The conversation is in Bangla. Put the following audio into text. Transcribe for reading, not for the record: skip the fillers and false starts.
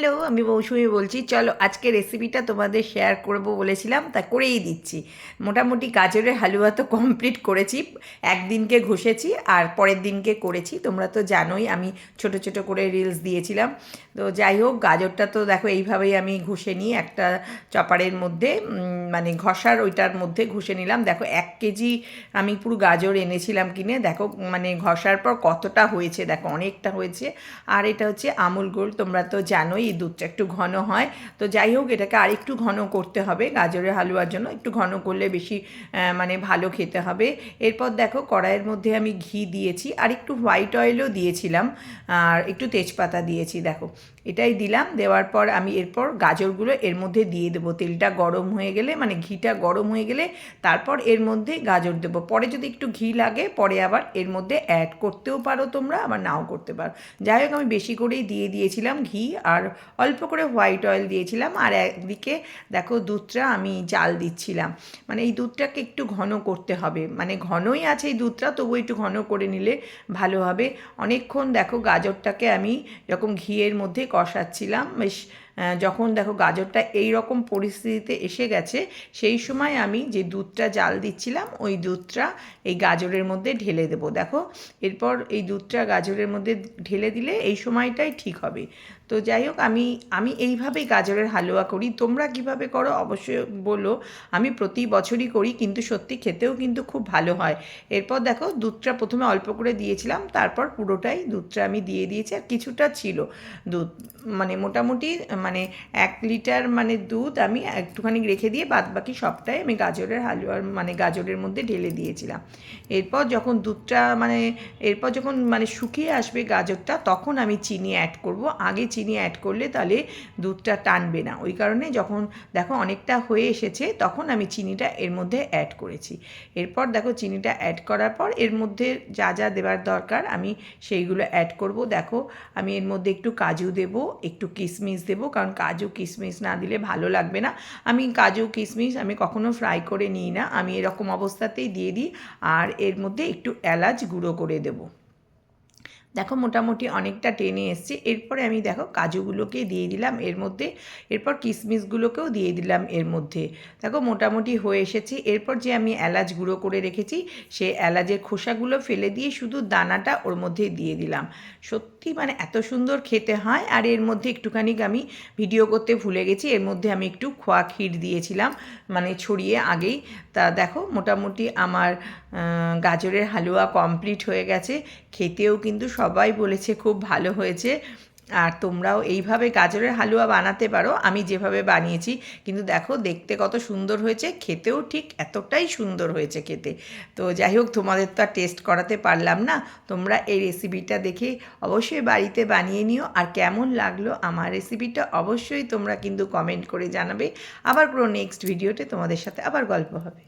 হ্যালো, আমি মৌসুমি বলছি। চলো আজকে রেসিপিটা তোমাদের শেয়ার করব বলেছিলাম, তা করেই দিচ্ছি। মোটামুটি গাজরের হালুয়া তো কমপ্লিট করেছি, একদিনকে ঘষেছি আর পরের দিনকে করেছি। তোমরা তো জানোই আমি ছোট ছোট করে রিলস দিয়েছিলাম। তো যাই হোক, গাজরটা তো দেখো এইভাবেই আমি ঘষে নিই একটা চপারের মধ্যে, মানে ঘষার ওইটার মধ্যে ঘষে নিলাম। দেখো 1 কেজি আমি পুরো গাজর এনেছিলাম কিনে। দেখো মানে ঘষার পর কতটা হয়েছে, দেখো অনেকটা হয়েছে। আর এটা হচ্ছে আমুল গোল্ড, তোমরা তো জানোই এই দুধটা একটু ঘন হয়। তো যাই হোক, এটাকে আরেকটু ঘন করতে হবে গাজরের হালুয়ার জন্য, একটু ঘন করলে বেশি মানে ভালো খেতে হবে। এরপর দেখো কড়াইয়ের মধ্যে আমি ঘি দিয়েছি আর একটু হোয়াইট অয়েলও দিয়েছিলাম আর একটু তেজপাতা দিয়েছি। দেখো এটাই দিলাম, দেওয়ার পর আমি এরপর গাজরগুলো এর মধ্যে দিয়ে দেবো। তেলটা গরম হয়ে গেলে, মানে ঘিটা গরম হয়ে গেলে তারপর এর মধ্যে গাজর দেবো। পরে যদি একটু ঘি লাগে পরে আবার এর মধ্যে অ্যাড করতেও পারো তোমরা, আবার নাও করতে পারো। যাই হোক, আমি বেশি করেই দিয়ে দিয়েছিলাম ঘি আর অল্প করে হোয়াইট অয়েল দিয়েছিলাম। আর একদিকে দেখো দুধটা আমি জাল দিচ্ছিলাম, মানে এই দুধটাকে একটু ঘন করতে হবে, মানে ঘনই আছে এই দুধটা, তবু একটু ঘন করে নিলে ভালো হবে। অনেকক্ষণ দেখো গাজরটাকে আমি যখন ঘিয়ের মধ্যে কষাচ্ছিলাম, বেশ যখন দেখো গাজরটা এই রকম পরিস্থিতিতে এসে গেছে, সেই সময় আমি যে দুধটা জাল দিচ্ছিলাম ওই দুধটা এই গাজরের মধ্যে ঢেলে দেবো। দেখো এরপর এই দুধটা গাজরের মধ্যে ঢেলে দিলে এই সময়টাই ঠিক হবে। তো যাই হোক, আমি আমি এইভাবেই গাজরের হালুয়া করি, তোমরা কিভাবে করো অবশ্যই বলো। আমি প্রতি বছরই করি, কিন্তু সত্যি খেতেও কিন্তু খুব ভালো হয়। এরপর দেখো দুধটা প্রথমে অল্প করে দিয়েছিলাম, তারপর পুরোটাই দুধটা আমি দিয়ে দিয়েছি। আর কিছুটা ছিল দুধ, মানে মোটামুটি মানে 1 লিটার মানে দুধ আমি একটুখানি রেখে দিয়ে বাদ বাকি সবটাই আমি গাজরের হালুয়ার মানে গাজরের মধ্যে ঢেলে দিয়েছিলাম। এরপর যখন দুধটা মানে এরপর যখন মানে শুকিয়ে আসবে গাজরটা, তখন আমি চিনি অ্যাড করব। আগে চিনি অ্যাড করলে তাহলে দুধটা টানবে না, ওই কারণে যখন দেখো অনেকটা হয়ে এসেছে তখন আমি চিনিটা এর মধ্যে অ্যাড করেছি। এরপর দেখো চিনিটা অ্যাড করার পর এর মধ্যে যা যা দেওয়ার দরকার আমি সেইগুলো অ্যাড করব। দেখো আমি এর মধ্যে একটু কাজু দেব, একটু কিশমিশ দেব, কারণ কাজু কিশমিশ না দিলে ভালো লাগবে না। আমি কাজু কিশমিশ আমি কখনো ফ্রাই করে নিই না, আমি এরকম অবস্থাতেই দিয়ে দিই। আর এর মধ্যে একটু এলাচ গুঁড়ো করে দেবো। দেখো মোটামুটি অনেকটা টেনে এসছে। এরপরে আমি দেখো কাজুগুলোকে দিয়ে দিলাম এর মধ্যে, এরপর কিশমিশগুলোকেও দিয়ে দিলাম এর মধ্যে। দেখো মোটামুটি হয়ে এসেছে। এরপর যে আমি এলাচ গুঁড়ো করে রেখেছি সে এলাচের খোসাগুলো ফেলে দিয়ে শুধু দানাটা ওর মধ্যে দিয়ে দিলাম। সত্যি মানে এত সুন্দর খেতে হয়। আর এর মধ্যে একটুখানি আমি ভিডিও করতে ভুলে গেছি, এর মধ্যে আমি একটু খোয়া ক্ষীর দিয়েছিলাম, মানে ছড়িয়ে আগেই। তা দেখো মোটামুটি আমার গাজরের হালুয়া কমপ্লিট হয়ে গেছে। খেতেও কিন্তু সবাই বলেছে খুব ভালো হয়েছে। আর তোমরাও এইভাবে গাজরের হালুয়া বানাতে পারো, আমি যেভাবে বানিয়েছি। কিন্তু দেখো দেখতে কত সুন্দর হয়েছে, খেতেও ঠিক এতটাই সুন্দর হয়েছে খেতে। তো যাই হোক, তোমাদের তো আর টেস্ট করাতে পারলাম না। তোমরা এই রেসিপিটা দেখে অবশ্যই বাড়িতে বানিয়ে নিও। আর কেমন লাগলো আমার রেসিপিটা অবশ্যই তোমরা কিন্তু কমেন্ট করে জানাবে। আবার পুরো নেক্সট ভিডিওতে তোমাদের সাথে আবার গল্প হবে।